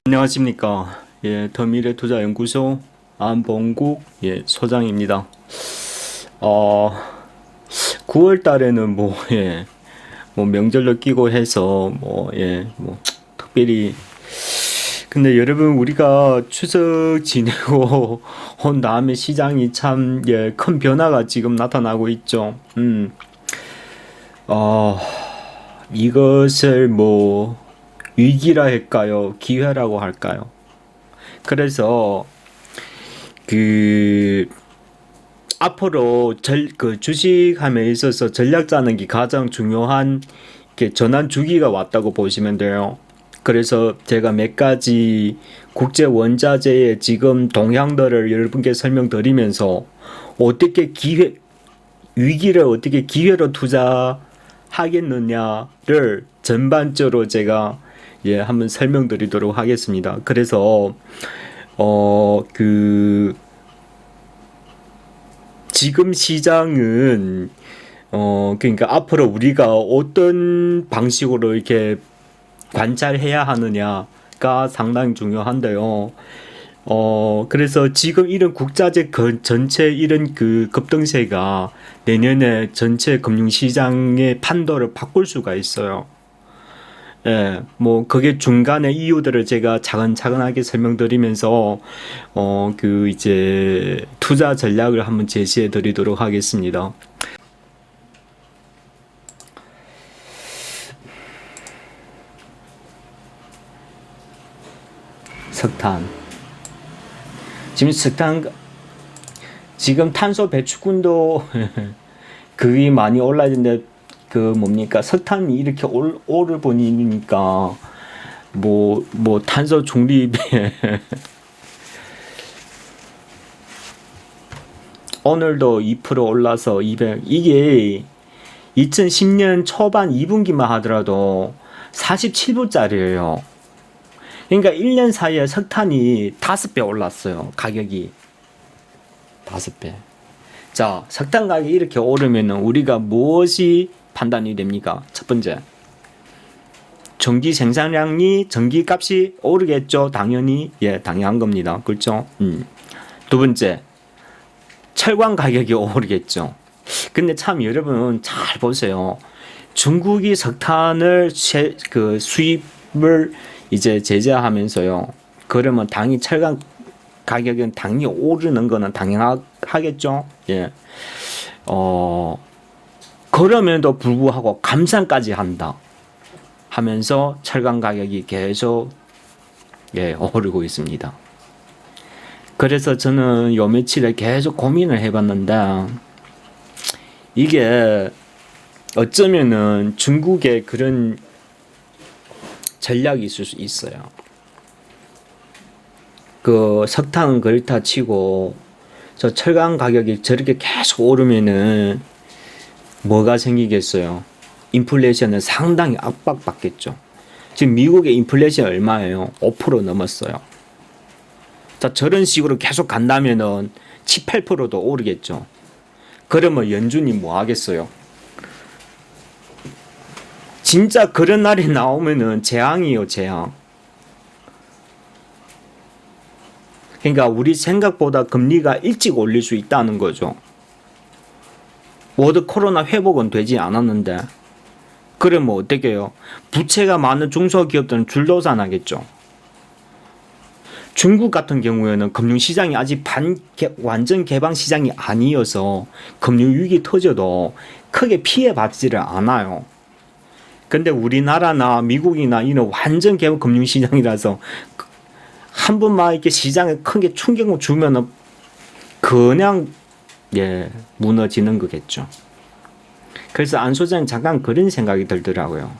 안녕하십니까. 더미래투자연구소 안봉국 소장입니다. 9월 달에는 뭐 명절도 끼고 해서 특별히 근데 여러분 우리가 추석 지내고 온 다음에 시장이 참 큰 변화가 지금 나타나고 있죠. 이것을 위기라 할까요? 기회라고 할까요? 그래서 앞으로 주식함에 있어서 전략 짜는 게 가장 중요한 전환 주기가 왔다고 보시면 돼요. 그래서 제가 몇 가지 국제 원자재의 지금 동향들을 여러분께 설명드리면서 위기를 어떻게 기회로 투자하겠느냐를 전반적으로 제가 한번 설명드리도록 하겠습니다. 그래서 지금 시장은 그러니까 앞으로 우리가 어떤 방식으로 이렇게 관찰해야 하느냐가 상당히 중요한데요. 그래서 지금 이런 국자재 전체 이런 급등세가 내년에 전체 금융시장의 판도를 바꿀 수가 있어요. 그게 중간에 이유들을 제가 차근차근하게 설명드리면서, 이제 투자 전략을 한번 제시해 드리도록 하겠습니다. 석탄. 지금 탄소 배출군도 그게 많이 올라야 되는데, 석탄이 이렇게 오를 보니까, 탄소 중립에, 오늘도 2% 올라서 200, 이게 2010년 초반 2분기만 하더라도 47불짜리예요. 그러니까 1년 사이에 석탄이 5배 올랐어요. 가격이. 5배. 자, 석탄 가격이 이렇게 오르면 우리가 무엇이 판단이 됩니까? 첫 번째, 전기 생산량이 전기값이 오르겠죠. 당연히 당연한 겁니다. 그렇죠? 두 번째, 철강 가격이 오르겠죠. 근데 참 여러분 잘 보세요. 중국이 석탄을 수입을 이제 제재하면서요. 그러면 당연히 철강 가격은 당연히 오르는 거는 당연하겠죠. 그럼에도 불구하고 감산까지 한다 하면서 철강 가격이 계속 오르고 있습니다. 그래서 저는 요 며칠에 계속 고민을 해봤는데 이게 어쩌면은 중국의 그런 전략이 있을 수 있어요. 석탄은 그렇다 치고 저 철강 가격이 저렇게 계속 오르면은 뭐가 생기겠어요? 인플레이션은 상당히 압박받겠죠. 지금 미국의 인플레이션 얼마예요? 5% 넘었어요. 자, 저런 식으로 계속 간다면은 7, 8%도 오르겠죠. 그러면 연준이 뭐 하겠어요? 진짜 그런 날이 나오면은 재앙이에요, 재앙. 그러니까 우리 생각보다 금리가 일찍 올릴 수 있다는 거죠. 모두 코로나 회복은 되지 않았는데 그러면 어떻게 해요? 부채가 많은 중소기업들은 줄도산하겠죠. 중국 같은 경우에는 금융시장이 아직 완전 개방 시장이 아니어서 금융위기 터져도 크게 피해받지를 않아요. 근데 우리나라나 미국이나 이는 완전 개방 금융시장이라서 한 번만 이렇게 시장에 크게 충격을 주면은 그냥 무너지는 거겠죠. 그래서 안 소장이 잠깐 그런 생각이 들더라고요.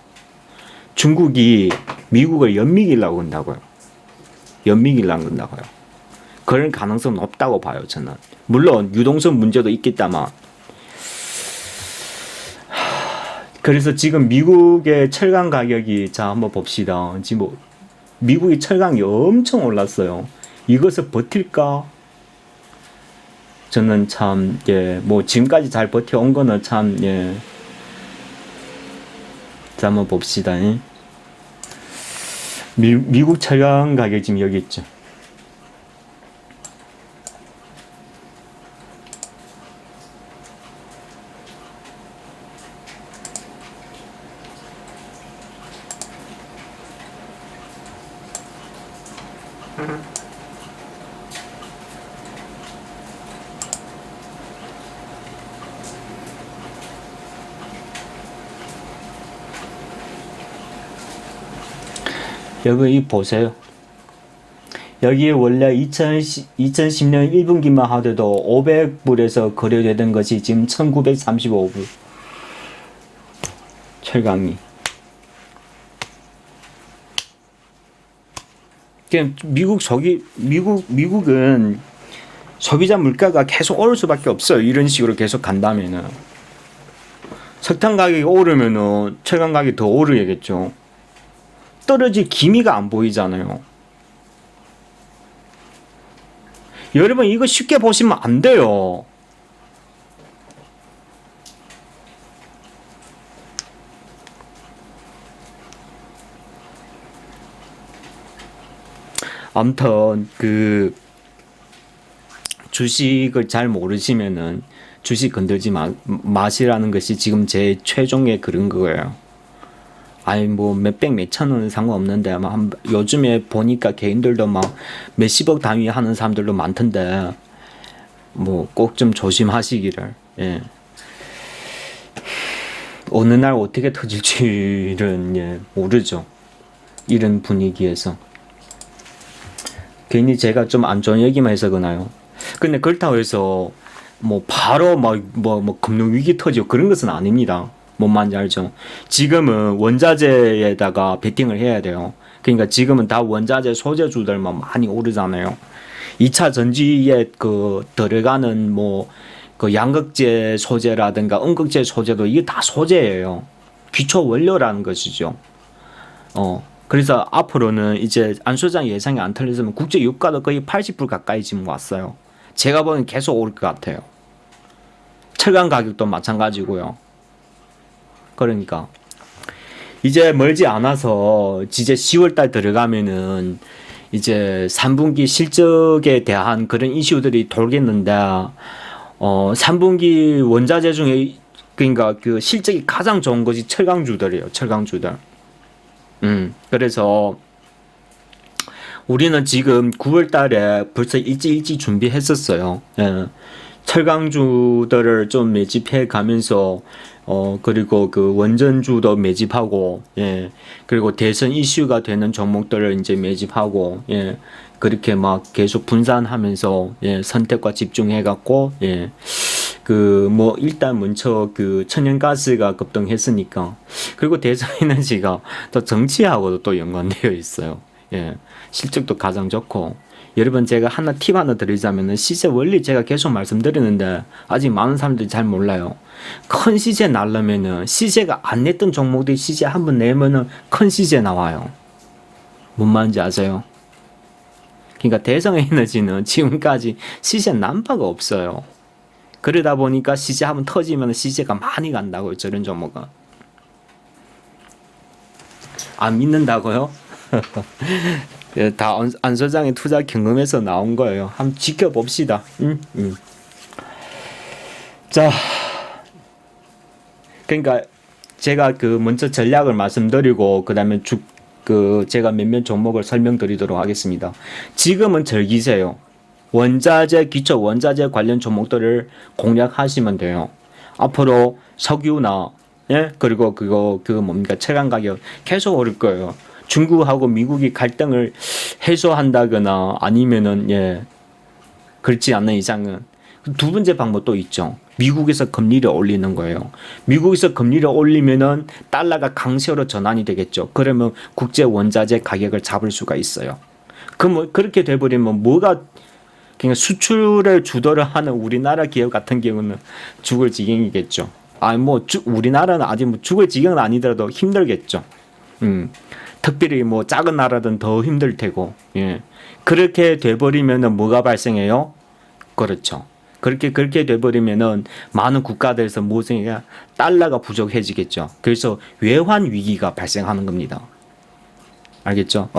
중국이 미국을 연미기려고 한다고요. 그런 가능성은 없다고 봐요, 저는. 물론 유동성 문제도 있겠다만. 그래서 지금 미국의 철강 가격이 한번 봅시다. 지금 미국의 철강이 엄청 올랐어요. 이것을 버틸까? 저는 참, 지금까지 잘 버텨온 거는 참, 자, 한번 봅시다. 미국 철강 가격 지금 여기 있죠. 여기 보세요. 여기 원래 2010년 1분기만 하더라도 500불에서 거래되던 것이 지금 1935불. 철강이. 미국은 소비자 물가가 계속 오를 수밖에 없어요. 이런 식으로 계속 간다면은. 석탄 가격이 오르면은 철강 가격이 더 오르겠죠. 떨어질 기미가 안 보이잖아요. 여러분 이거 쉽게 보시면 안 돼요. 아무튼 주식을 잘 모르시면은 주식 건들지 마시라는 것이 지금 제 최종의 그런 거예요. 아니 뭐 몇백 몇천 원은 상관없는데 막 요즘에 보니까 개인들도 막 몇십억 단위 하는 사람들도 많던데 뭐 꼭 좀 조심하시기를. 예. 어느 날 어떻게 터질지는 예, 모르죠. 이런 분위기에서 괜히 제가 좀 안 좋은 얘기만 해서 그나요. 근데 그렇다고 해서 뭐 바로 뭐 금융 위기 터지고 그런 것은 아닙니다. 뭔 말인지 알죠? 지금은 원자재에다가 베팅을 해야 돼요. 그러니까 지금은 다 원자재 소재주들만 많이 오르잖아요. 2차 전지에 들어가는 양극재 소재라든가 음극재 소재도 이게 다 소재예요. 기초 원료라는 것이죠. 그래서 앞으로는 이제 안 소장 예상이 안 틀렸으면 국제 유가도 거의 80불 가까이 지금 왔어요. 제가 보기엔 계속 오를 것 같아요. 철강 가격도 마찬가지고요. 그러니까 이제 멀지 않아서 이제 10월달 들어가면은 이제 3분기 실적에 대한 그런 이슈들이 돌겠는데 3분기 원자재 중에 그러니까 그 실적이 가장 좋은 것이 철강주들이에요. 철강주들. 그래서 우리는 지금 9월달에 벌써 일찍 준비했었어요. 예. 철강주들을 좀 매집해 가면서 그리고 그 원전주도 매집하고, 예. 그리고 대선 이슈가 되는 종목들을 이제 매집하고, 예. 그렇게 막 계속 분산하면서, 예. 선택과 집중해 갖고, 예. 일단 먼저 천연가스가 급등했으니까. 그리고 대선에너지가 또 정치하고도 또 연관되어 있어요. 예. 실적도 가장 좋고. 여러분 제가 팁 하나 드리자면은 시세 원리 제가 계속 말씀드리는데 아직 많은 사람들이 잘 몰라요. 큰 시세 날려면은 시세가 안 냈던 종목들이 시세 한번 내면은 큰 시세 나와요. 뭔 말인지 아세요? 그러니까 대성에너지는 지금까지 시세 난 바가 없어요. 그러다 보니까 시세 한번 터지면 시세가 많이 간다고요. 저런 종목은. 안 믿는다고요? 다 안 소장의 투자 경험에서 나온 거예요. 한번 지켜봅시다. 자, 그러니까 제가 먼저 전략을 말씀드리고 그다음에 제가 몇몇 종목을 설명드리도록 하겠습니다. 지금은 절기세요. 원자재 기초 원자재 관련 종목들을 공략하시면 돼요. 앞으로 석유나 예? 그리고 철강 가격 계속 오를 거예요. 중국하고 미국이 갈등을 해소한다거나 아니면은 예 그렇지 않는 이상은 두 번째 방법도 있죠. 미국에서 금리를 올리는 거예요. 미국에서 금리를 올리면은 달러가 강세로 전환이 되겠죠. 그러면 국제 원자재 가격을 잡을 수가 있어요. 그렇게 돼버리면 그러니까 수출을 주도를 하는 우리나라 기업 같은 경우는 죽을 지경이겠죠. 우리나라는 아직 죽을 지경은 아니더라도 힘들겠죠. 특별히 작은 나라든 더 힘들 테고, 예. 그렇게 돼버리면은 뭐가 발생해요? 그렇죠. 그렇게 돼버리면은 많은 국가들에서 달러가 부족해지겠죠. 그래서 외환 위기가 발생하는 겁니다. 알겠죠?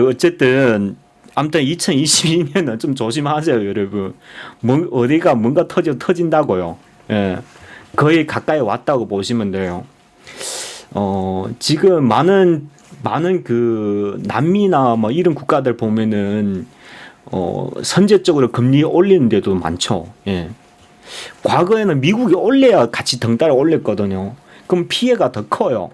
어쨌든 아무튼 2022년은 좀 조심하세요, 여러분. 어디가 뭔가 터진다고요. 예. 거의 가까이 왔다고 보시면 돼요. 지금 많은 그 남미나 뭐 이런 국가들 보면은 선제적으로 금리 올리는 데도 많죠. 예. 과거에는 미국이 올려야 같이 덩달아 올렸거든요. 그럼 피해가 더 커요.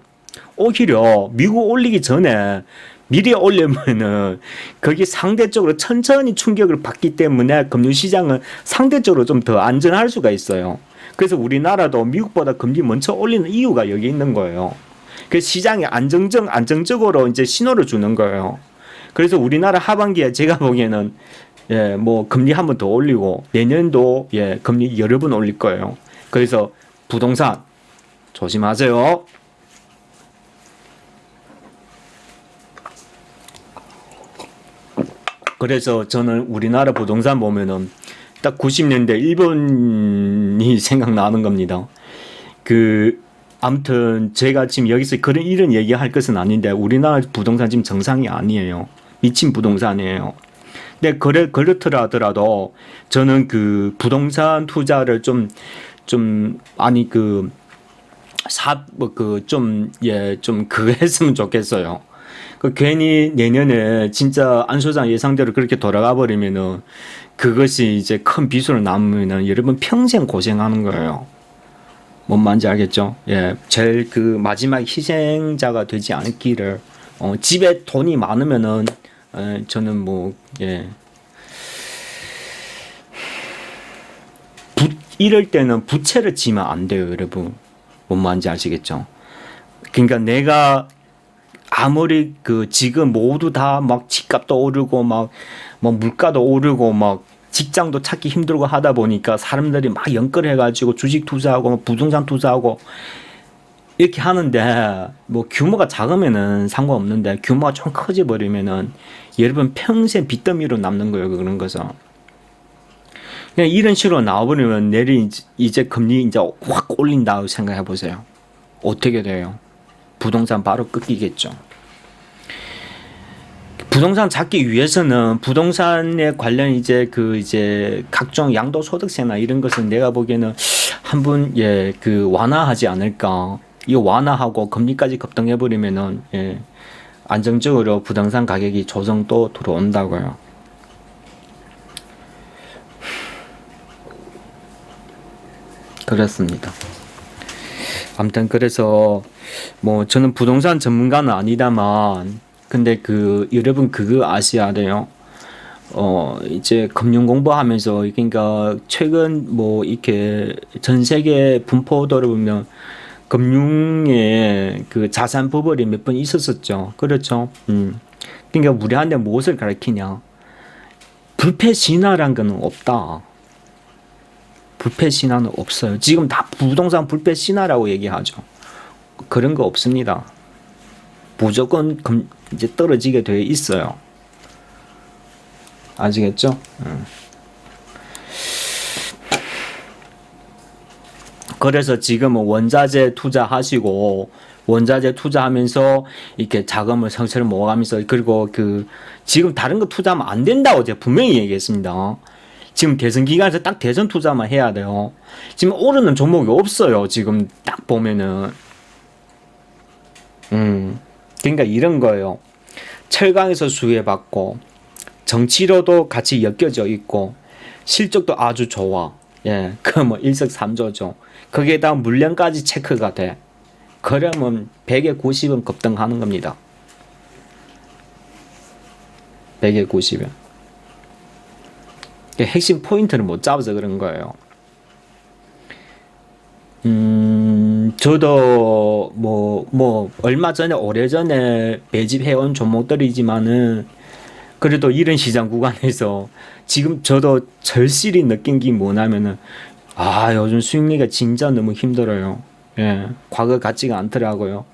오히려 미국 올리기 전에 미리 올리면은 거기 상대적으로 천천히 충격을 받기 때문에 금융시장은 상대적으로 좀 더 안전할 수가 있어요. 그래서 우리나라도 미국보다 금리 먼저 올리는 이유가 여기 있는 거예요. 그 시장이 안정적으로 이제 신호를 주는 거예요. 그래서 우리나라 하반기에 제가 보기에는 예, 뭐 금리 한 번 더 올리고 내년도 예, 금리 여러 번 올릴 거예요. 그래서 부동산 조심하세요. 그래서 저는 우리나라 부동산 보면은 딱 90년대 일본이 생각나는 겁니다. 아무튼 제가 지금 여기서 이런 얘기할 것은 아닌데 우리나라 부동산 지금 정상이 아니에요. 미친 부동산이에요. 근데 그렇더라 하더라도 저는 그 부동산 투자를 좀 그거 했으면 좋겠어요. 괜히 내년에 진짜 안 소장 예상대로 그렇게 돌아가 버리면은 그것이 이제 큰 빚으로 남으면은 여러분 평생 고생하는 거예요. 뭔 말인지 알겠죠? 예, 제일 그 마지막 희생자가 되지 않기를. 집에 돈이 많으면은 저는 뭐 예. 이럴 때는 부채를 지면 안 돼요, 여러분. 뭔 말인지 아시겠죠? 그러니까 내가 아무리 지금 모두 다 막 집값도 오르고 막 물가도 오르고 막 직장도 찾기 힘들고 하다 보니까 사람들이 막 연끌해가지고 주식 투자하고 부동산 투자하고 이렇게 하는데 뭐 규모가 작으면은 상관없는데 규모가 좀 커져 버리면은 여러분 평생 빚더미로 남는 거예요, 그런 거죠. 그냥 이런 식으로 나와버리면 내일 이제 금리 이제 확 올린다고 생각해 보세요. 어떻게 돼요? 부동산 바로 꺾이겠죠. 부동산 잡기 위해서는 부동산에 관련 이제 각종 양도소득세나 이런 것은 내가 보기에는 한번 완화하지 않을까. 이 완화하고 금리까지 급등해 버리면은 안정적으로 부동산 가격이 조정도 들어온다고요. 그렇습니다. 아무튼 그래서 뭐 저는 부동산 전문가는 아니다만 근데 여러분 그거 아셔야 돼요. 이제 금융 공부하면서 그러니까 최근 뭐 이렇게 전 세계 분포도를 보면 금융의 그 자산 버블이 몇 번 있었었죠. 그렇죠. 그러니까 우리한테 무엇을 가르치냐? 불패 신화란 거는 없다. 불패 신화는 없어요. 지금 다 부동산 불패 신화라고 얘기하죠. 그런 거 없습니다. 무조건 이제 떨어지게 돼 있어요. 아시겠죠? 그래서 지금은 원자재 투자하시고 원자재 투자하면서 이렇게 자금을 성체를 모아가면서 그리고 지금 다른 거 투자하면 안 된다고 제가 분명히 얘기했습니다. 지금 대선 기간에서 딱 대선 투자만 해야 돼요. 지금 오르는 종목이 없어요. 지금 딱 보면은. 그러니까 이런 거예요. 철강에서 수혜받고 정치로도 같이 엮여져 있고 실적도 아주 좋아. 예, 뭐 일석삼조죠. 거기에다 물량까지 체크가 돼. 그러면 100에 90은 급등하는 겁니다. 100에 90은. 핵심 포인트를 못 잡아서 그런 거예요. 저도 얼마 전에 오래전에 매집해온 종목들이지만은 그래도 이런 시장 구간에서 지금 저도 절실히 느낀 게 뭐냐면은 요즘 수익리가 진짜 너무 힘들어요. 예, 과거 같지가 않더라고요.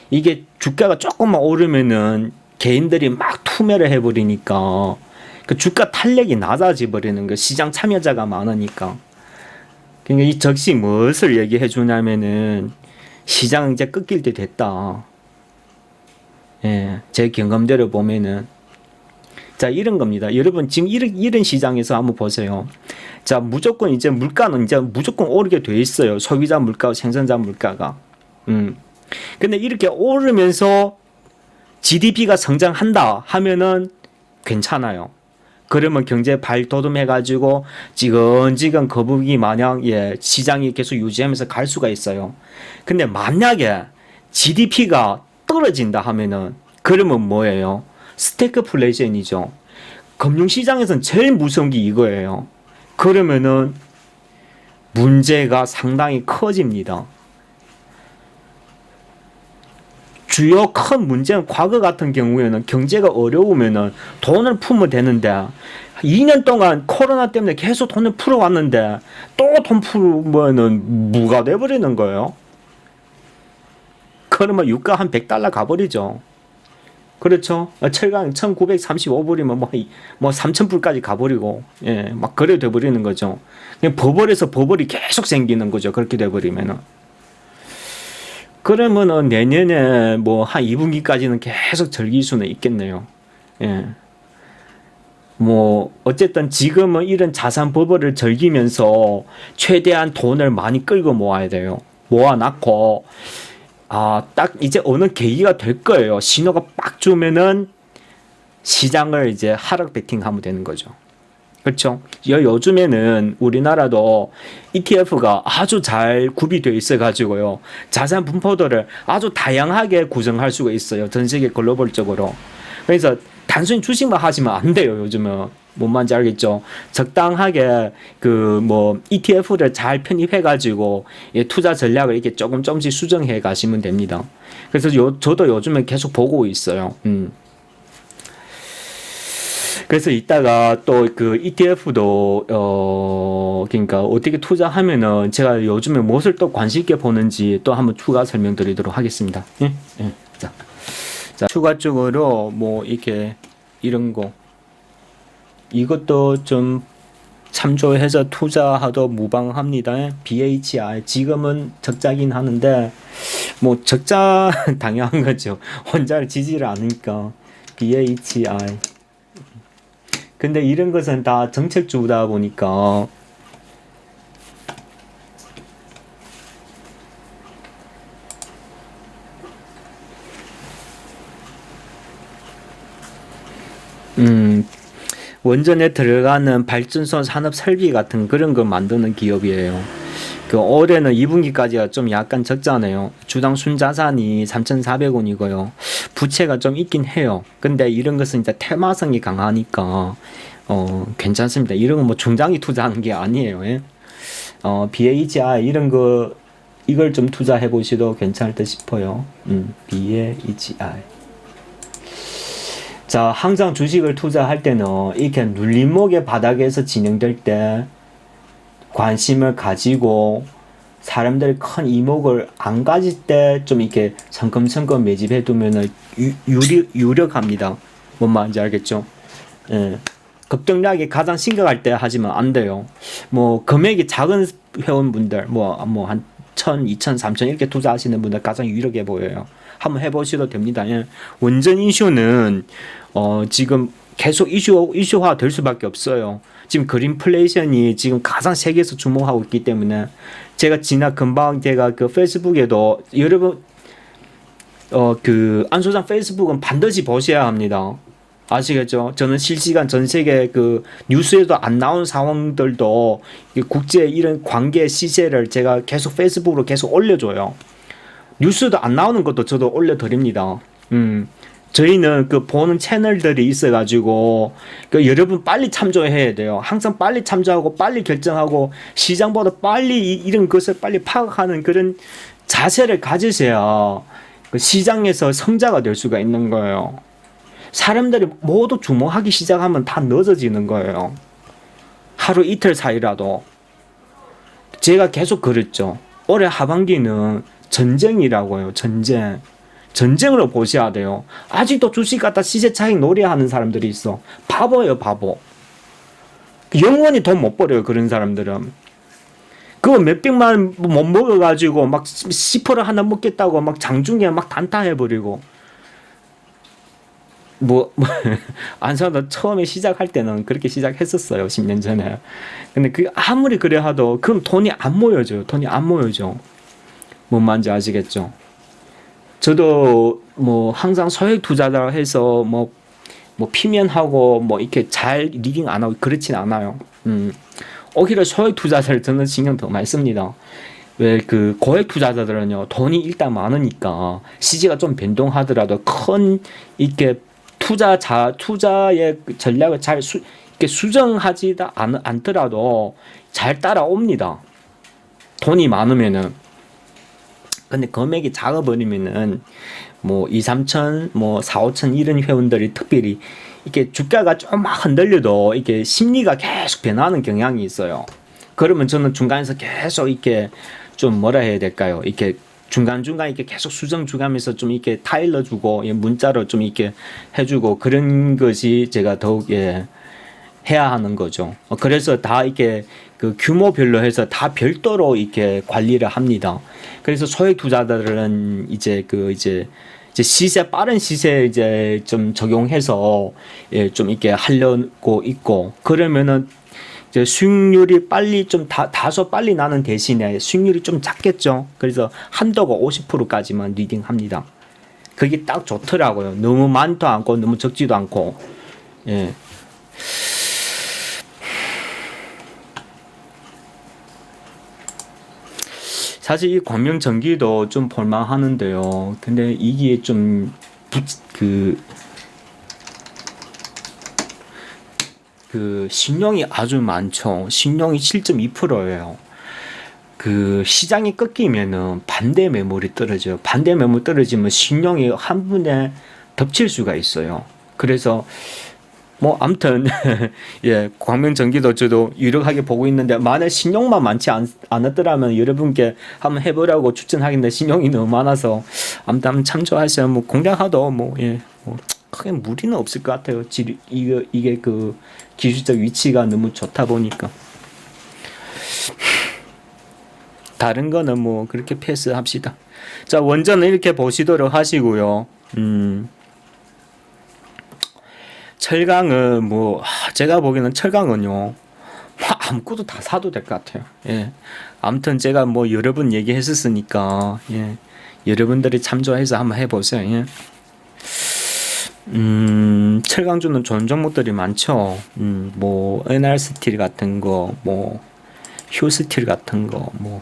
이게 주가가 조금만 오르면은 개인들이 막 투매를 해버리니까 그 주가 탄력이 낮아져 버리는 거. 시장 참여자가 많으니까. 그러니까 이 적시 무엇을 얘기해 주냐면은 시장 이제 꺾일 때 됐다. 예, 제 경험대로 보면은 자 이런 겁니다. 여러분 지금 이런 시장에서 한번 보세요. 자 무조건 이제 물가는 이제 무조건 오르게 돼 있어요. 소비자 물가, 생산자 물가가. 근데 이렇게 오르면서 GDP가 성장한다 하면은 괜찮아요. 그러면 경제 발돋움해가지고 지근지근 거북이 마냥 예, 시장이 계속 유지하면서 갈 수가 있어요. 근데 만약에 GDP가 떨어진다 하면은 그러면 뭐예요? 스태그플레이션이죠. 금융시장에서는 제일 무서운 게 이거예요. 그러면은 문제가 상당히 커집니다. 주요 큰 문제는 과거 같은 경우에는 경제가 어려우면은 돈을 풀면 되는데 2년 동안 코로나 때문에 계속 돈을 풀어왔는데 또 돈 풀면은 무가 돼버리는 거예요. 그러면 유가 한 100달러 가버리죠. 그렇죠. 철강 1935불이면 뭐 3000불까지 가버리고, 예, 막 그래 돼버리는 거죠. 그냥 버벌에서 버벌이 계속 생기는 거죠. 그렇게 돼버리면은. 그러면은 내년에 뭐 한 2분기까지는 계속 즐길 수는 있겠네요. 예. 뭐 어쨌든 지금은 이런 자산 버블을 즐기면서 최대한 돈을 많이 끌고 모아야 돼요. 모아놨고 딱 이제 어느 계기가 될 거예요. 신호가 빡 주면은 시장을 이제 하락 베팅하면 되는 거죠. 그렇죠? 요즘에는 우리나라도 ETF가 아주 잘 구비되어 있어 가지고요. 자산 분포도를 아주 다양하게 구성할 수가 있어요. 전 세계 글로벌적으로. 그래서 단순히 주식만 하시면 안 돼요. 요즘은. 뭔 말인지 알겠죠? 적당하게 그 뭐 ETF를 잘 편입해 가지고 투자 전략을 이렇게 조금씩 수정해 가시면 됩니다. 그래서 저도 요즘에 계속 보고 있어요. 그래서 이따가 또 그 ETF도 그러니까 어떻게 투자하면은 제가 요즘에 무엇을 또 관심 있게 보는지 또 한번 추가 설명드리도록 하겠습니다. 예? 예. 자, 추가적으로 뭐 이렇게 이런 거 이것도 좀 참조해서 투자하도 무방합니다. BHI 지금은 적자긴 하는데 뭐 적자 당연한 거죠. 원자를 지지를 않으니까 BHI. 근데 이런 것은 다 정책주다 보니까 원전에 들어가는 발전소 산업 설비 같은 그런 거 만드는 기업이에요. 그 올해는 2분기까지가 좀 약간 적자네요. 주당 순자산이 3,400원이고요. 부채가 좀 있긴 해요. 근데 이런 것은 이제 테마성이 강하니까 괜찮습니다. 이런 건 뭐 중장기 투자하는 게 아니에요. 예? BHI 이런 거 이걸 좀 투자해 보시도 괜찮을 듯 싶어요. BHI. 자, 항상 주식을 투자할 때는 이렇게 눌림목의 바닥에서 진행될 때 관심을 가지고 사람들이 큰 이목을 안 가질 때 좀 이렇게 성큼성큼 매집해 두면은 유력합니다. 뭔 말인지 알겠죠? 예. 급등락이 가장 심각할 때 하지면 안 돼요. 뭐 금액이 작은 회원분들 한 1,000, 2,000, 3,000 이렇게 투자하시는 분들 가장 유력해 보여요. 한번 해보셔도 됩니다. 예. 원전 이슈는 지금 계속 이슈화 될 수밖에 없어요. 지금 그린플레이션이 지금 가장 세계에서 주목하고 있기 때문에 금방 제가 그 페이스북에도 여러분 그 안 소장 페이스북은 반드시 보셔야 합니다. 아시겠죠? 저는 실시간 전 세계 그 뉴스에도 안 나온 상황들도 국제 이런 관계 시세를 제가 계속 페이스북으로 계속 올려줘요. 뉴스도 안 나오는 것도 저도 올려드립니다. 저희는 그 보는 채널들이 있어가지고 그 여러분 빨리 참조해야 돼요. 항상 빨리 참조하고 빨리 결정하고 시장보다 빨리 이런 것을 빨리 파악하는 그런 자세를 가지셔야 그 시장에서 성자가 될 수가 있는 거예요. 사람들이 모두 주목하기 시작하면 다 늦어지는 거예요. 하루 이틀 사이라도. 제가 계속 그랬죠. 올해 하반기는 전쟁이라고요. 전쟁으로 보셔야 돼요. 아직도 주식 갖다 시세 차익 놀이하는 사람들이 있어. 바보예요, 바보. 영원히 돈 못 벌어요, 그런 사람들은. 그거 몇백만 못 먹어가지고 막 10% 하나 먹겠다고 막 장중에 막 단타해버리고. 안사도 처음에 시작할 때는 그렇게 시작했었어요. 10년 전에. 근데 그 아무리 그래 하도 그럼 돈이 안 모여져요. 돈이 안 모여져. 뭔 말인지 아시겠죠? 저도 뭐 항상 소액 투자자 해서 뭐 피면하고 뭐 이렇게 잘 리딩 안 하고 그렇진 않아요. 오히려 소액 투자자를 저는 신경 더 많이 씁니다. 왜 그 고액 투자자들은요 돈이 일단 많으니까 시세가 좀 변동하더라도 큰 이렇게 투자의 그 전략을 잘 이렇게 수정하지 않더라도 잘 따라옵니다. 돈이 많으면은. 근데 금액이 작아버리면은 뭐 2, 3천, 뭐 4, 5천 이런 회원들이 특별히 이렇게 주가가 좀 막 흔들려도 이게 심리가 계속 변하는 경향이 있어요. 그러면 저는 중간에서 계속 이렇게 좀 뭐라 해야 될까요? 이렇게 중간중간 이렇게 계속 수정 주가면서 좀 이렇게 타일러 주고 문자로 좀 이렇게 해주고 그런 것이 제가 더욱 해야 하는 거죠. 그래서 다 이렇게 그 규모별로 해서 다 별도로 이렇게 관리를 합니다. 그래서 소액 투자자들은 이제 시세 빠른 시세 이제 좀 적용해서 좀 이렇게 하려고 있고 그러면은 이제 수익률이 빨리 좀 다소 빨리 나는 대신에 수익률이 좀 작겠죠. 그래서 한도가 50%까지만 리딩합니다. 그게 딱 좋더라고요. 너무 많도 않고 너무 적지도 않고. 예. 사실 이 광명전기도 좀 볼만하는데요. 근데 이게 좀 신용이 아주 많죠. 신용이 7.2%예요. 그 시장이 꺾이면은 반대 매물이 떨어져요. 반대 매물 떨어지면 신용이 한 번에 덮칠 수가 있어요. 그래서 뭐 아무튼 예, 광명전기도 저도 유력하게 보고 있는데 만약 신용만 많지 않았더라면 여러분께 한번 해보라고 추천하겠는데 신용이 너무 많아서 아무튼 한번 참조하셔서 뭐 공략하도 뭐 크게 무리는 없을 것 같아요. 이게 그 기술적 위치가 너무 좋다 보니까 다른 거는 뭐 그렇게 패스합시다. 자, 원전은 이렇게 보시도록 하시고요. 철강은 뭐 제가 보기에는 철강은요 아무것도 다 사도 될 것 같아요. 예. 아무튼 제가 뭐 여러 번 얘기했었으니까 예. 여러분들이 참조해서 한번 해보세요. 예. 철강주는 좋은 종목들이 많죠. 뭐 NR스틸 같은 거, 뭐 휴스틸 같은 거, 뭐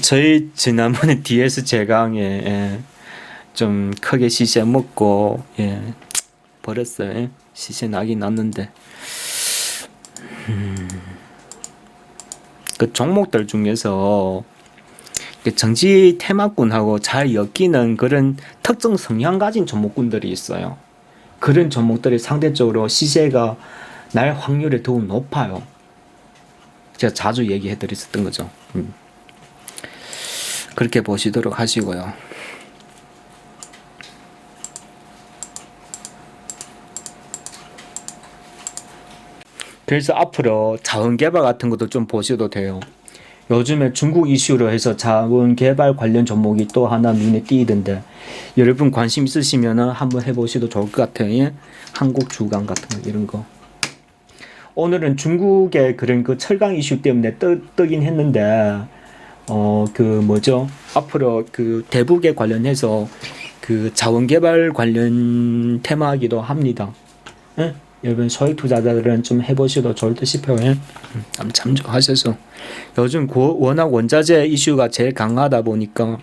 저희 지난번에 DS 제강에 좀 크게 시세 먹고 버렸어요. 시세 나긴 났는데 그 종목들 중에서 정치 테마군하고 잘 엮이는 그런 특정 성향 가진 종목군들이 있어요. 그런 종목들이 상대적으로 시세가 날 확률이 더욱 높아요. 제가 자주 얘기해 드렸었던 거죠. 그렇게 보시도록 하시고요. 그래서 앞으로 자원개발 같은 것도 좀 보셔도 돼요. 요즘에 중국 이슈로 해서 자원개발 관련 종목이 또 하나 눈에 띄던데 여러분 관심 있으시면 한번 해보셔도 좋을 것 같아요. 예? 한국주강 같은 거 이런 거. 오늘은 중국의 그런 그 철강 이슈 때문에 뜨긴 했는데 그 뭐죠? 앞으로 그 대북에 관련해서 그 자원개발 관련 테마이기도 합니다. 예? 여러분 소액 투자자들은 좀 해보셔도 좋을 듯 싶어요. 한번 참조하셔서 요즘 워낙 원자재 이슈가 제일 강하다 보니까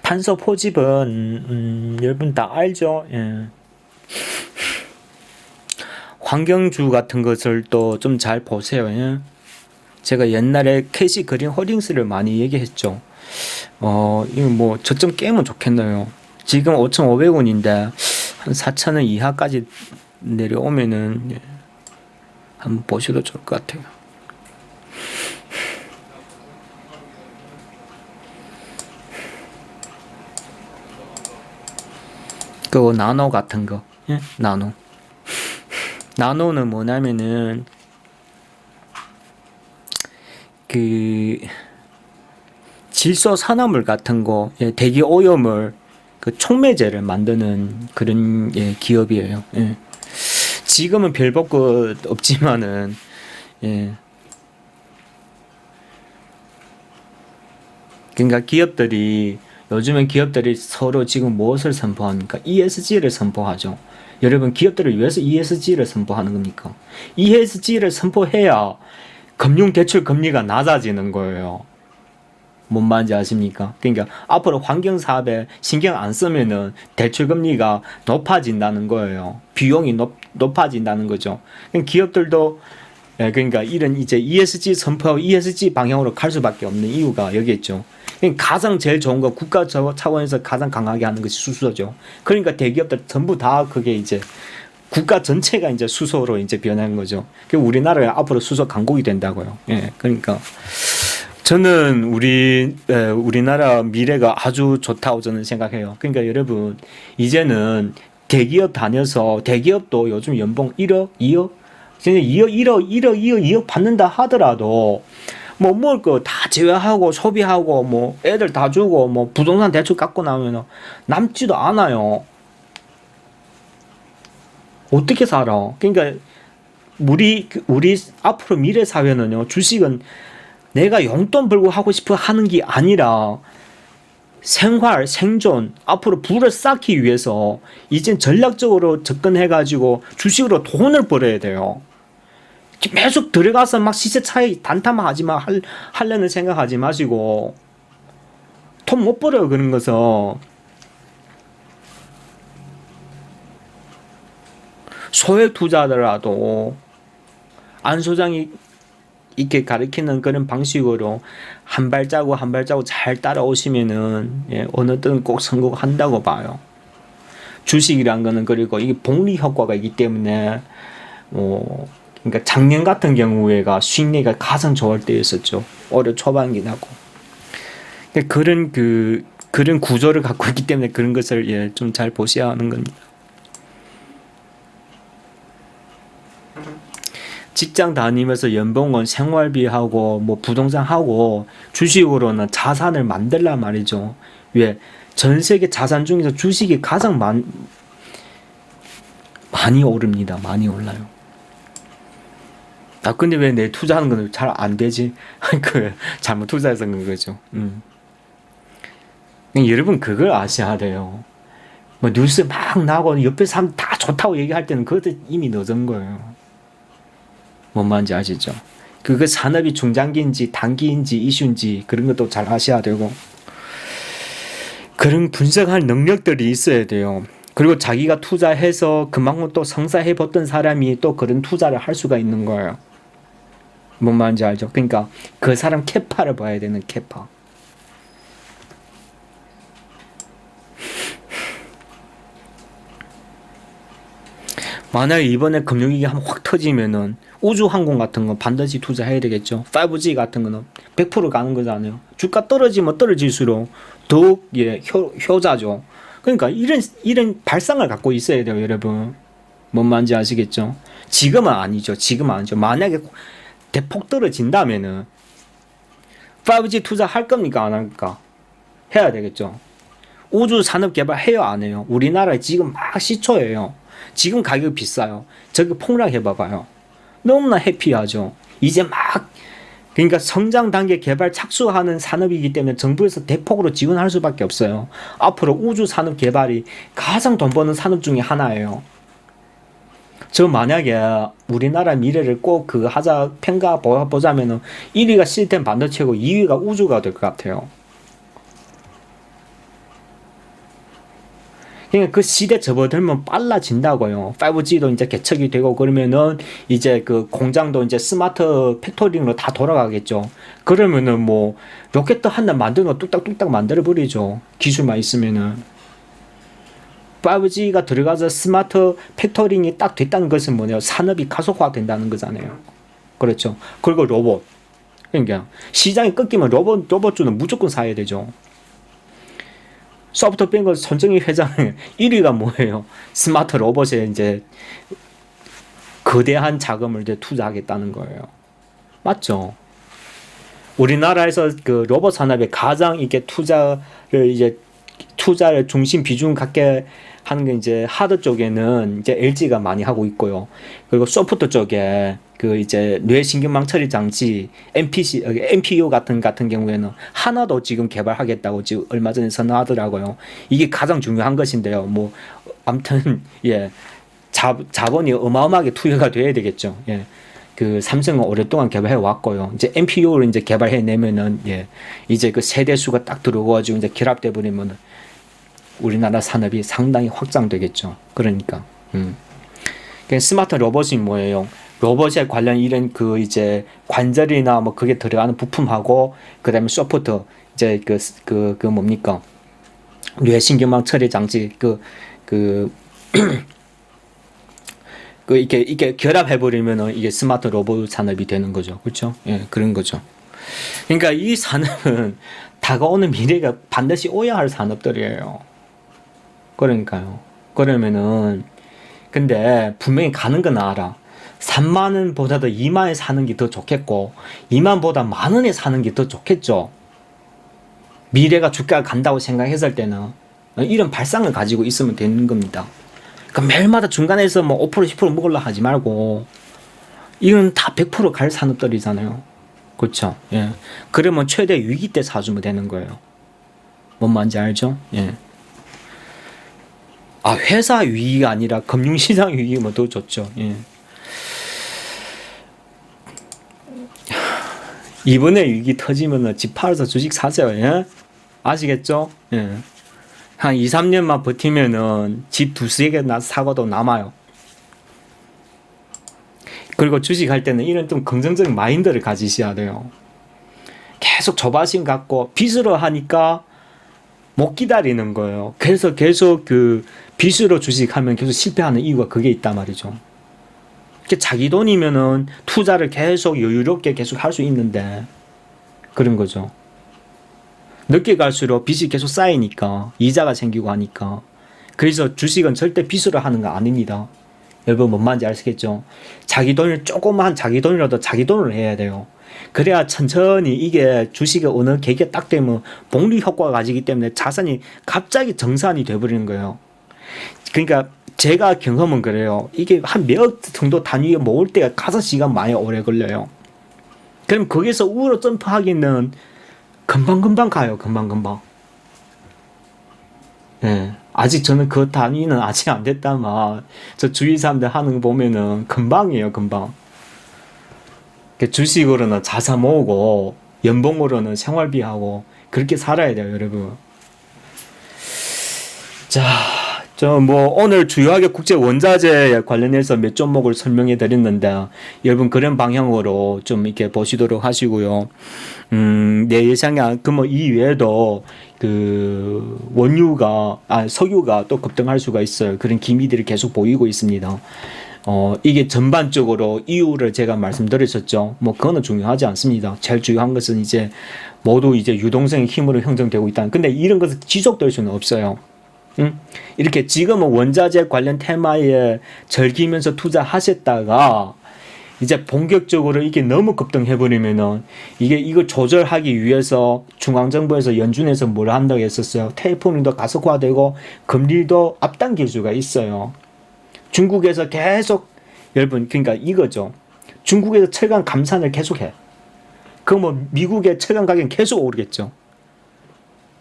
탄소 포집은 여러분 다 알죠. 예. 환경주 같은 것을 또 좀 잘 보세요. 예. 제가 옛날에 캐시 그린 홀딩스를 많이 얘기했죠. 이거 뭐 저점 깨면 좋겠네요. 지금 5,500원인데 한 4,000원 이하까지 내려오면은 한번 보셔도 좋을 것 같아요. 그 나노 같은 거, 예? 나노는 뭐냐면은 그 질소 산화물 같은 거, 예, 대기 오염을 그 촉매제를 만드는 그런 예, 기업이에요. 예. 지금은 별 볼 것 없지만은 예. 그러니까 요즘엔 기업들이 서로 지금 무엇을 선포합니까? ESG를 선포하죠. 여러분 기업들을 위해서 ESG를 선포하는 겁니까? ESG를 선포해야 금융 대출 금리가 낮아지는 거예요. 뭔 말인지 아십니까? 그러니까 앞으로 환경 사업에 신경 안 쓰면은 대출 금리가 높아진다는 거예요. 비용이 높아진다는 거죠. 기업들도 예, 그러니까 이런 이제 ESG 선포하고 ESG 방향으로 갈 수밖에 없는 이유가 여기 있죠. 가장 제일 좋은 거 국가 차원에서 가장 강하게 하는 것이 수소죠. 그러니까 대기업들 전부 다 그게 이제 국가 전체가 이제 수소로 이제 변하는 거죠. 우리나라가 앞으로 수소 강국이 된다고요. 예, 그러니까 저는 우리나라 미래가 아주 좋다고 저는 생각해요. 그러니까 여러분 이제는 대기업 다녀서 대기업도 요즘 연봉 1억, 2억, 2억 받는다 하더라도 뭐 먹을 거 다 제외하고 소비하고 뭐 애들 다 주고 뭐 부동산 대출 갚고 나면 남지도 않아요. 어떻게 살아? 그러니까 우리 앞으로 미래 사회는요, 주식은 내가 용돈 벌고 하고 싶어 하는 게 아니라 생활, 생존, 앞으로 부를 쌓기 위해서 이젠 전략적으로 접근해가지고 주식으로 돈을 벌어야 돼요. 계속 들어가서 막 시세 차이 단타만 하지만 하려는 생각하지 마시고 돈 못 벌어요. 그런 것은 소액 투자더라도 안 소장이 이렇게 가르치는 그런 방식으로 한 발자국 한 발자국 잘 따라오시면은 예, 어느 때는 꼭 성공한다고 봐요. 주식이란 거는 그리고 이게 복리 효과가 있기 때문에 그러니까 작년 같은 경우에가 수익내가 가장 좋을 때였었죠. 올해 초반이긴 하고. 그런 구조를 갖고 있기 때문에 그런 것을 예, 좀 잘 보셔야 하는 겁니다. 직장 다니면서 연봉은 생활비하고 뭐 부동산하고 주식으로는 자산을 만들란 말이죠. 왜? 전 세계 자산 중에서 주식이 가장 많이 오릅니다. 많이 올라요. 근데 왜 내 투자하는 건 잘 안 되지? 잘못 투자해서 그런 거죠. 여러분 그걸 아셔야 돼요. 뭐 뉴스 막 나오고 옆에 사람 다 좋다고 얘기할 때는 그것도 이미 늦은 거예요. 뭔 말인지 아시죠? 그거 산업이 중장기인지 단기인지 이슈인지 그런 것도 잘 아셔야 되고 그런 분석할 능력들이 있어야 돼요. 그리고 자기가 투자해서 그만큼 또 성사해봤던 사람이 또 그런 투자를 할 수가 있는 거예요. 뭔 말인지 알죠? 그러니까 그 사람 캐파를 봐야 되는 캐파. 만약에 이번에 금융위기 한번 확 터지면은 우주항공 같은 거 반드시 투자해야 되겠죠. 5G 같은 거는 100% 가는 거잖아요. 주가 떨어지면 떨어질수록 더욱 예, 효자죠. 그러니까 이런 발상을 갖고 있어야 돼요, 여러분. 뭔 말인지 아시겠죠? 지금은 아니죠. 만약에 대폭 떨어진다면은 5G 투자할 겁니까? 안 할까? 해야 되겠죠. 우주 산업 개발 해요, 안 해요? 우리나라에 지금 막 시초예요. 지금 가격이 비싸요. 저기 폭락해봐봐요. 너무나 해피하죠. 이제 그러니까 성장 단계 개발 착수하는 산업이기 때문에 정부에서 대폭으로 지원할 수밖에 없어요. 앞으로 우주 산업 개발이 가장 돈 버는 산업 중에 하나예요. 저 만약에 우리나라 미래를 꼭 평가 보자면은 1위가 시스템 반도체고 2위가 우주가 될 것 같아요. 그러니까 그 시대 접어들면 빨라진다고요. 5G도 이제 개척이 되고 그러면은 이제 그 공장도 이제 스마트 팩토리로 다 돌아가겠죠. 그러면은 뭐 로켓도 하나 만드는 거 뚝딱뚝딱 만들어 버리죠. 기술만 있으면은. 5G가 들어가서 스마트 팩토링이 딱 됐다는 것은 뭐냐면 산업이 가속화된다는 거잖아요. 그렇죠. 그리고 로봇. 그러니까 시장이 꺾이면 로봇주는 무조건 사야 되죠. 소프트뱅크 손정희 회장 1위가 뭐예요? 스마트 로봇에 이제 거대한 자금을 이제 투자하겠다는 거예요. 맞죠? 우리나라에서 그 로봇 산업에 가장 이렇게 투자를 중심 비중 갖게 하는 게 이제 하드 쪽에는 이제 LG가 많이 하고 있고요. 그리고 소프트 쪽에 그 이제 뇌신경망 처리 장치 MPU 같은 경우에는 하나도 지금 개발하겠다고 지금 얼마 전에 선언하더라고요. 이게 가장 중요한 것인데요. 뭐 아무튼 예. 자본이 어마어마하게 투여가 돼야 되겠죠. 예. 그 삼성은 오랫동안 개발해 왔고요. 이제 MPU를 이제 개발해 내면은 예. 이제 그 세대 수가 딱 들어가지고 이제 결합돼 버리면은 우리나라 산업이 상당히 확장되겠죠. 그러니까. 스마트 로봇이 뭐예요? 로봇에 관련 이런 그 이제 관절이나 뭐 그게 들어가는 부품하고 그다음에 소프트 이제 그 뭡니까? 뇌신경망 처리 장치 이게 결합해버리면은 이게 스마트 로봇 산업이 되는 거죠. 그렇죠? 예, 그런 거죠. 그러니까 이 산업은 다가오는 미래가 반드시 오야 할 산업들이에요. 그러니까요. 그러면은, 근데 분명히 가는 건 알아. 3만 원보다도 2만 원에 사는 게 더 좋겠고, 2만 원보다 만 원에 사는 게 더 좋겠죠. 미래가 주가가 간다고 생각했을 때는 이런 발상을 가지고 있으면 되는 겁니다. 그러니까 매일마다 중간에서 뭐 5% 10% 먹으려 하지 말고 이건 다 100% 갈 산업들이잖아요. 그렇죠? 예. 그러면 최대 위기 때 사주면 되는 거예요. 뭔 말인지 알죠? 예. 아, 회사 위기가 아니라 금융시장 위기면 더 좋죠. 예. 이번에 위기 터지면 집 팔아서 주식 사세요. 예? 아시겠죠? 예. 한 2, 3년만 버티면은 집 두세 개 사고도 남아요. 그리고 주식할 때는 이런 좀 긍정적인 마인드를 가지셔야 돼요. 계속 조바심 갖고 빚으로 하니까 못 기다리는 거예요. 그래서 계속 그 빚으로 주식하면 계속 실패하는 이유가 그게 있단 말이죠. 자기 돈이면은 투자를 계속 여유롭게 계속 할 수 있는데 그런 거죠. 늦게 갈수록 빚이 계속 쌓이니까 이자가 생기고 하니까. 그래서 주식은 절대 빚으로 하는 거 아닙니다. 여러분 뭔 말인지 아시겠죠? 자기 돈을 조그만 자기 돈이라도 자기 돈으로 해야 돼요. 그래야 천천히 이게 주식의 어느 계기가 딱 되면 복리 효과가 가지기 때문에 자산이 갑자기 정산이 돼버리는 거예요. 그러니까 제가 경험은 그래요. 이게 한 몇 정도 단위에 모을 때가 가서 시간 많이 오래 걸려요. 그럼 거기서 우로 점프하기는 금방금방 가요. 금방금방. 예. 아직 저는 그 단위는 아직 안 됐다만 저 주위 사람들 하는 거 보면은 금방이에요. 금방. 주식으로는 자산 모으고 연봉으로는 생활비하고 그렇게 살아야 돼요. 여러분. 자, 저 뭐 오늘 주요하게 국제 원자재 관련해서 몇 종목을 설명해 드렸는데 여러분 그런 방향으로 좀 이렇게 보시도록 하시고요. 내 예상이 뭐 이 외에도 그 석유가 또 급등할 수가 있어요. 그런 기미들이 계속 보이고 있습니다. 이게 전반적으로 이유를 제가 말씀드렸었죠. 뭐 그거는 중요하지 않습니다. 제일 중요한 것은 이제 모두 이제 유동성의 힘으로 형성되고 있다. 근데 이런 것은 지속될 수는 없어요. 이렇게 지금은 원자재 관련 테마에 즐기면서 투자하셨다가 이제 본격적으로 이게 너무 급등해버리면은 이걸 조절하기 위해서 중앙정부에서 연준에서 뭘 한다고 했었어요. 테이퍼링도 가속화되고 금리도 앞당길 수가 있어요. 중국에서 계속 여러분 그러니까 이거죠. 중국에서 철강 감산을 계속해. 그럼 뭐 미국의 철강 가격은 계속 오르겠죠.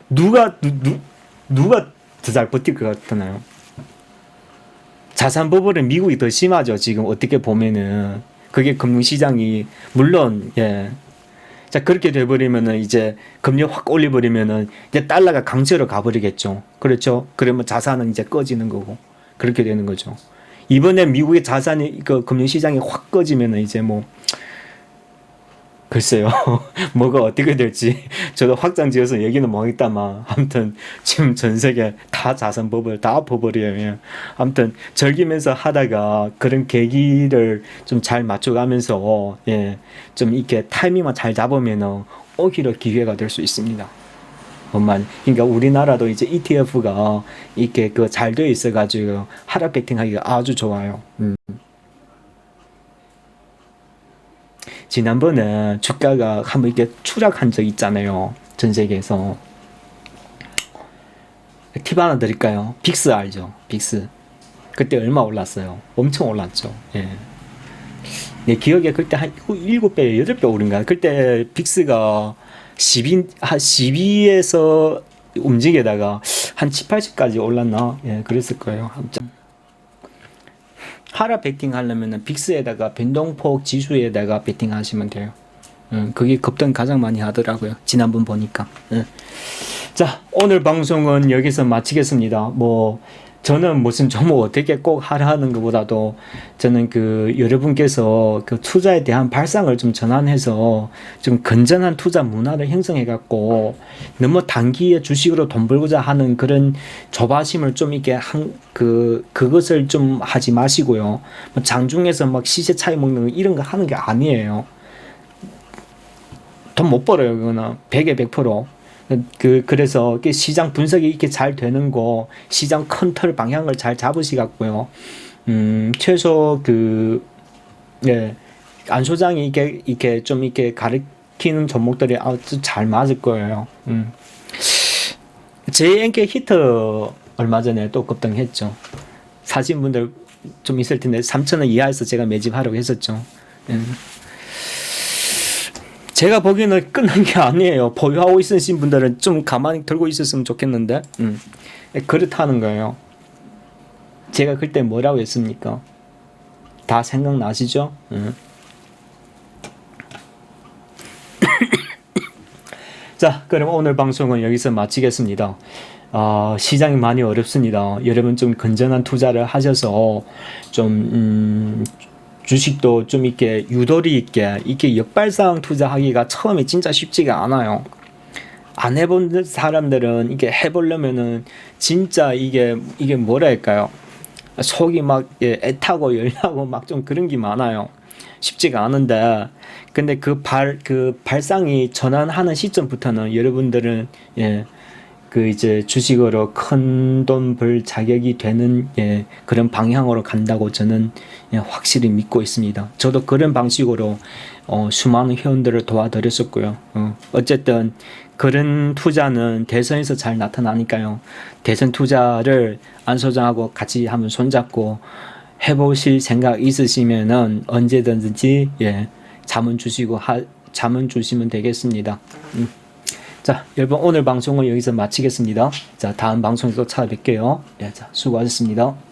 누가 더 잘 버틸 것 같나요? 자산 버블은 미국이 더 심하죠. 지금 어떻게 보면은 그게 금융시장이 물론 예. 자 그렇게 돼버리면은 이제 금리 확 올려버리면은 이제 달러가 강세로 가버리겠죠. 그렇죠? 그러면 자산은 이제 꺼지는 거고 그렇게 되는 거죠. 이번에 미국의 자산이 그 금융시장이 확 꺼지면은 이제 뭐 글쎄요. 뭐가 어떻게 될지 저도 확장지어서 얘기는 못하겠다만 아무튼 지금 전 세계 다 자산 버블 다 엎어버려요. 아무튼 즐기면서 하다가 그런 계기를 좀 잘 맞춰가면서 예, 좀 이렇게 타이밍만 잘 잡으면은 오히려 기회가 될 수 있습니다. 그러니까 우리나라도 이제 ETF가 이렇게 그 잘 되어 있어가지고 하락 배팅하기가 아주 좋아요. 지난번에 주가가 한번 이렇게 추락한 적 있잖아요. 전 세계에서. 팁 하나 드릴까요? 빅스 알죠? 빅스. 그때 얼마 올랐어요? 엄청 올랐죠. 예. 내 기억에 그때 한 7배, 8배 오른가? 그때 빅스가 12에서 움직이다가 한 7, 80까지 올랐나? 예, 그랬을 거예요. 하락 베팅 하려면 빅스에다가 변동폭 지수에다가 베팅 하시면 돼요. 그게 급등 가장 많이 하더라고요. 지난번 보니까. 자, 오늘 방송은 여기서 마치겠습니다. 저는 무슨 종목 어떻게 꼭 하라는 것보다도 저는 여러분께서 투자에 대한 발상을 좀 전환해서 좀 건전한 투자 문화를 형성해 갖고 너무 단기에 주식으로 돈 벌고자 하는 그런 조바심을 좀 이렇게 그것을 좀 하지 마시고요. 장중에서 막 시세 차이 먹는 거 이런 거 하는 게 아니에요. 돈 못 벌어요. 그거는 100에 100%. 그래서 시장 분석이 이렇게 잘 되는 거, 시장 컨트롤 방향을 잘 잡으시갖고요. 최소 안 소장이 이렇게 좀 이렇게 가리키는 종목들이 잘 맞을 거예요. JNK 히트 얼마 전에 또 급등했죠. 사신 분들 좀 있을 텐데 3,000원 이하에서 제가 매집하려고 했었죠. 제가 보기에는 끝난 게 아니에요. 보유하고 있으신 분들은 좀 가만히 들고 있었으면 좋겠는데 그렇다는 거예요. 제가 그때 뭐라고 했습니까? 다 생각나시죠? 자, 그럼 오늘 방송은 여기서 마치겠습니다. 시장이 많이 어렵습니다. 여러분 좀 건전한 투자를 하셔서 좀 주식도 좀 이렇게 유도리 있게 이렇게 역발상 투자하기가 처음에 진짜 쉽지가 않아요. 안 해본 사람들은 이게 해보려면은 진짜 이게 뭐랄까요? 속이 막 애타고 열나고 막 좀 그런 게 많아요. 쉽지가 않은데, 근데 그 발상이 전환하는 시점부터는 여러분들은 이제 주식으로 큰 돈 벌 자격이 되는 그런 방향으로 간다고 저는 확실히 믿고 있습니다. 저도 그런 방식으로 수많은 회원들을 도와드렸었고요. 어쨌든 그런 투자는 대선에서 잘 나타나니까요. 대선 투자를 안 소장하고 같이 한번 손잡고 해보실 생각 있으시면은 언제든지 자문 주시면 되겠습니다. 자, 여러분 오늘 방송은 여기서 마치겠습니다. 자, 다음 방송에서 찾아뵐게요. 자, 수고하셨습니다.